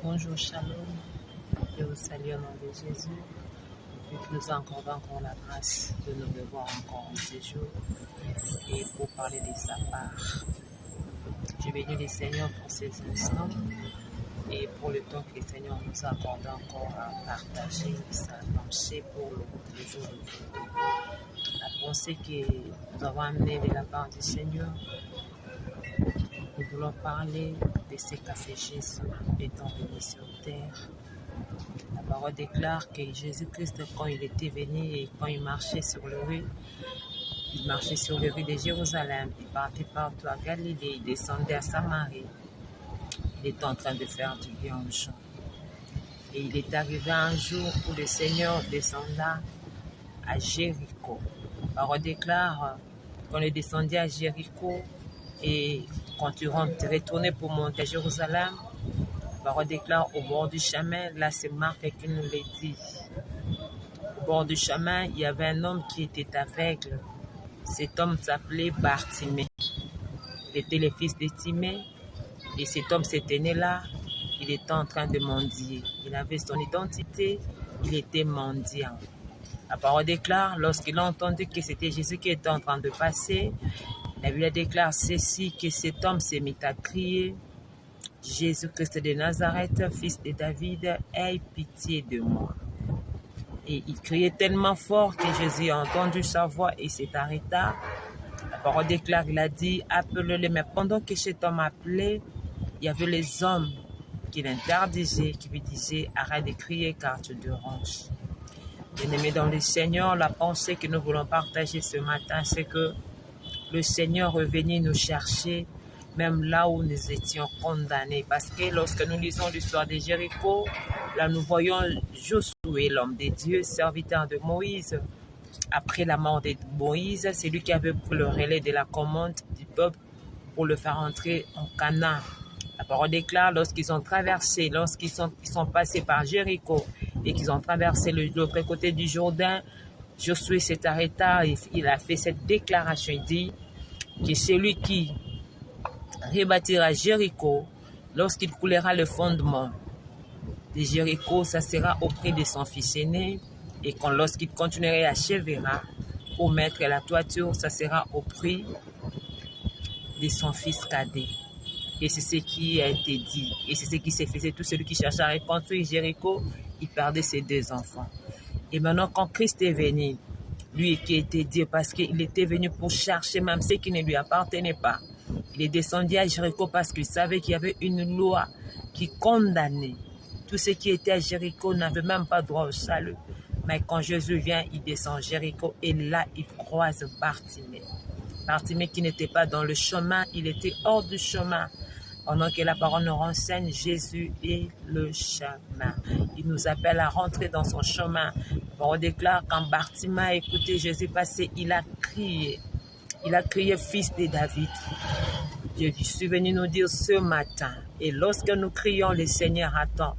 Bonjour, shalom. Je vous salue au nom de Jésus. Et que nous accordons encore la grâce de nous revoir encore en ce jour et pour parler de sa part. Je bénis le Seigneur pour ces instants et pour le temps que le Seigneur nous accorde encore à partager sa pensée pour le jour d'aujourd'hui. La pensée que nous avons amenée de la part du Seigneur, nous voulons parler de ce qu'a fait Jésus étant venu sur terre. La parole déclare que Jésus-Christ, quand il était venu et quand il marchait sur les rues de Jérusalem, il partait partout à Galilée, il descendait à Samarie. Il était en train de faire du bien aux gens. Et il est arrivé un jour où le Seigneur descenda à Jéricho. La parole déclare qu'on est descendu à Jéricho et quand tu retournais pour monter à Jérusalem, la parole déclare au bord du chemin, là c'est Marc qui nous l'a dit. Au bord du chemin, il y avait un homme qui était aveugle. Cet homme s'appelait Bartimée. Il était le fils de Timée et cet homme s'était né là. Il était en train de mendier. Il avait son identité, il était mendiant. La parole déclare, lorsqu'il a entendu que c'était Jésus qui était en train de passer, la Bible déclare ceci, que cet homme s'est mis à crier, Jésus-Christ de Nazareth, fils de David, aie pitié de moi. Et il criait tellement fort que Jésus a entendu sa voix et s'est arrêté. La parole déclare, il a dit, appelle-le. Mais pendant que cet homme appelait, il y avait les hommes qui l'interdisaient, qui lui disaient, arrête de crier car tu déranges. Bien-aimés dans le Seigneur, la pensée que nous voulons partager ce matin, c'est que le Seigneur est venu nous chercher, même là où nous étions condamnés. Parce que lorsque nous lisons l'histoire de Jéricho, là nous voyons Josué, l'homme de Dieu, serviteur de Moïse. Après la mort de Moïse, c'est lui qui avait pris le relais de la commande du peuple pour le faire entrer en Canaan. La parole déclare, lorsqu'ils ont traversé, lorsqu'ils sont passés par Jéricho et qu'ils ont traversé l'autre côté du Jourdain, Josué s'est arrêté et il a fait cette déclaration. Il dit que celui qui rebâtira Jéricho, lorsqu'il coulera le fondement de Jéricho, ça sera auprès de son fils aîné. Et lorsqu'il continuera à achèvera pour mettre la toiture, ça sera au prix de son fils cadet. Et c'est ce qui a été dit. Et c'est ce qui s'est fait. Tout celui qui cherchait à reconstruire Jéricho, il perdait ses deux enfants. Et maintenant, quand Christ est venu, lui qui était Dieu, parce qu'il était venu pour chercher même ce qui ne lui appartenait pas. Il est descendu à Jéricho parce qu'il savait qu'il y avait une loi qui condamnait. Tout ce qui était à Jéricho n'avait même pas droit au salut. Mais quand Jésus vient, il descend à Jéricho et là, il croise Bartimée. Bartimée qui n'était pas dans le chemin, il était hors du chemin. Pendant que la parole nous renseigne, Jésus est le chemin. Il nous appelle à rentrer dans son chemin. On déclare quand Bartimée a écouté Jésus passer, il a crié. Il a crié fils de David. Je suis venu nous dire ce matin. Et lorsque nous crions, le Seigneur attend.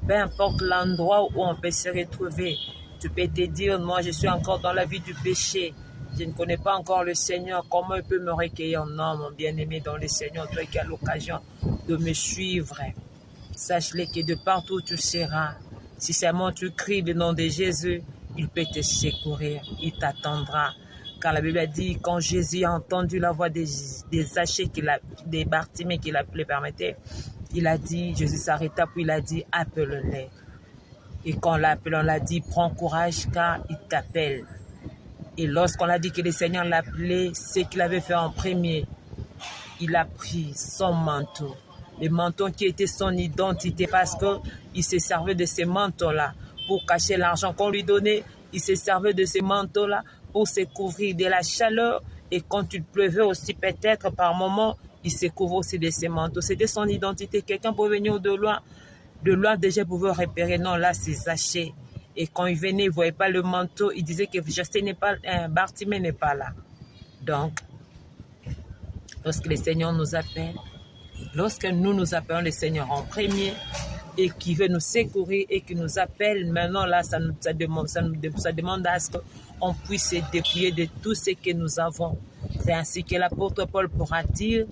Peu importe l'endroit où on peut se retrouver, tu peux te dire, moi je suis encore dans la vie du péché. Je ne connais pas encore le Seigneur. Comment il peut me recueillir? Non, mon bien-aimé dans le Seigneur, toi qui as l'occasion de me suivre. Sache-le que de partout où tu seras, si seulement tu cries le nom de Jésus, il peut te secourir, il t'attendra. Car la Bible a dit, quand Jésus a entendu la voix des Zachée, des Bartimée qui le permettait, il a dit, Jésus s'arrêta, puis il a dit, appelle-les. Et quand l'appelle, on l'a dit, prends courage car il t'appelle. Et lorsqu'on a dit que le Seigneur l'appelait, ce qu'il avait fait en premier, il a pris son manteau. Le manteau qui était son identité parce qu'il se servait de ces manteaux-là pour cacher l'argent qu'on lui donnait. Il se servait de ces manteaux-là pour se couvrir de la chaleur. Et quand il pleuvait aussi peut-être par moment, il se couvrait aussi de ces manteaux. C'était son identité. Quelqu'un pouvait venir de loin déjà pouvait repérer. Non, là c'est Zachée. Et quand il venait, il ne voyait pas le manteau. Il disait que Bartimée n'est pas là. Donc, lorsque le Seigneur nous appelle, lorsque nous appelons le Seigneur en premier et qui veut nous secourir et qui nous appelle, maintenant là, ça demande à ce qu'on puisse se dépouiller de tout ce que nous avons. C'est ainsi que l'apôtre Paul pourra dire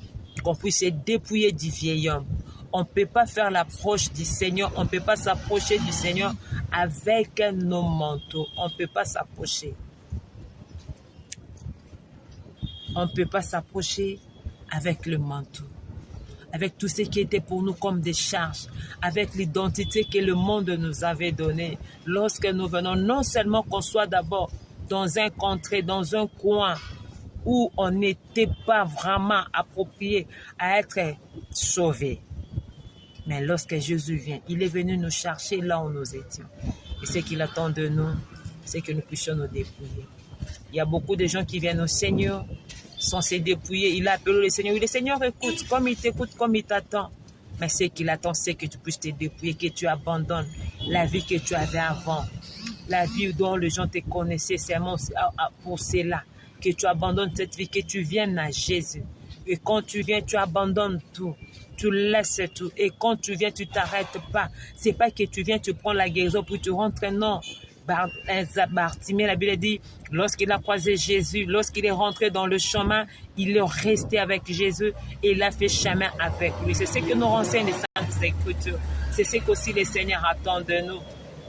qu'on puisse se dépouiller du vieil homme. On ne peut pas faire l'approche du Seigneur, on ne peut pas s'approcher du Seigneur avec nos manteaux. On ne peut pas s'approcher. On ne peut pas s'approcher avec le manteau, avec tout ce qui était pour nous comme des charges, avec l'identité que le monde nous avait donnée. Lorsque nous venons, non seulement qu'on soit d'abord dans un contrée, dans un coin où on n'était pas vraiment approprié à être sauvé, mais lorsque Jésus vient, il est venu nous chercher là où nous étions. Et ce qu'il attend de nous, c'est que nous puissions nous dépouiller. Il y a beaucoup de gens qui viennent au Seigneur sans se dépouiller. Il a appelé le Seigneur. Le Seigneur écoute, comme il t'écoute, comme il t'attend. Mais ce qu'il attend, c'est que tu puisses te dépouiller, que tu abandonnes la vie que tu avais avant. La vie dont les gens te connaissaient seulement pour cela. Que tu abandonnes cette vie, que tu viennes à Jésus. Et quand tu viens, tu abandonnes tout. Tu laisses tout. Et quand tu viens, tu ne t'arrêtes pas. Ce n'est pas que tu viens, tu prends la guérison pour tu rentres. Non. Bartimée, la Bible dit, lorsqu'il a croisé Jésus, lorsqu'il est rentré dans le chemin, il est resté avec Jésus et il a fait chemin avec lui. C'est ce que nous renseignent les Saintes Écritures. C'est ce qu'aussi le Seigneur attend de nous.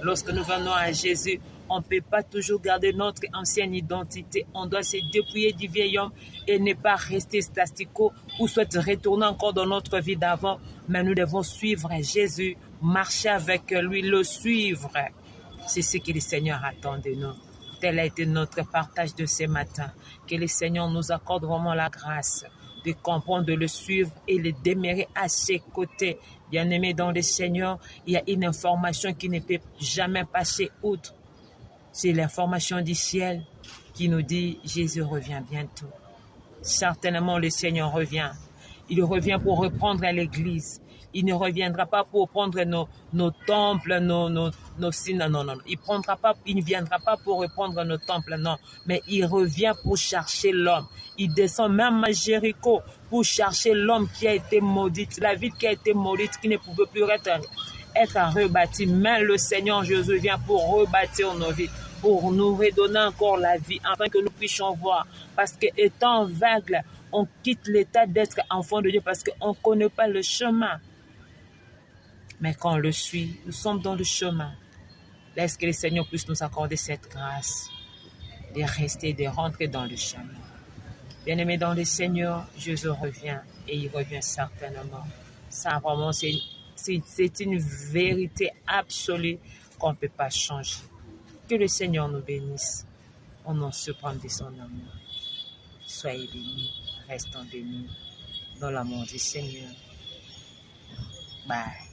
Lorsque nous venons à Jésus, on ne peut pas toujours garder notre ancienne identité. On doit se dépouiller du vieil homme et ne pas rester statico ou soit retourner encore dans notre vie d'avant. Mais nous devons suivre Jésus, marcher avec lui, le suivre. C'est ce que le Seigneur attend de nous. Tel a été notre partage de ce matin. Que le Seigneur nous accorde vraiment la grâce de comprendre, de le suivre et le demeurer à ses côtés. Bien-aimés dans le Seigneur, il y a une information qui ne peut jamais passer outre. C'est l'information du ciel qui nous dit Jésus revient bientôt. Certainement le Seigneur revient. Il revient pour reprendre l'Église. Il ne reviendra pas pour prendre nos temples, nos signes. Non. Il ne viendra pas pour reprendre nos temples, non. Mais il revient pour chercher l'homme. Il descend même à Jéricho pour chercher l'homme qui a été maudite, la ville qui a été maudite, qui ne pouvait plus être rebâtie. Mais le Seigneur Jésus vient pour rebâtir nos vies, pour nous redonner encore la vie, afin que nous puissions voir. Parce qu'étant aveugle, on quitte l'état d'être enfant de Dieu parce qu'on ne connaît pas le chemin. Mais quand on le suit, nous sommes dans le chemin. Laisse que le Seigneur puisse nous accorder cette grâce de rester, de rentrer dans le chemin. Bien-aimé dans le Seigneur, Jésus revient et il revient certainement. Ça vraiment, c'est une vérité absolue qu'on ne peut pas changer. Que le Seigneur nous bénisse. Au nom suprême de son amour. Soyez bénis, restons bénis dans l'amour du Seigneur. Bye.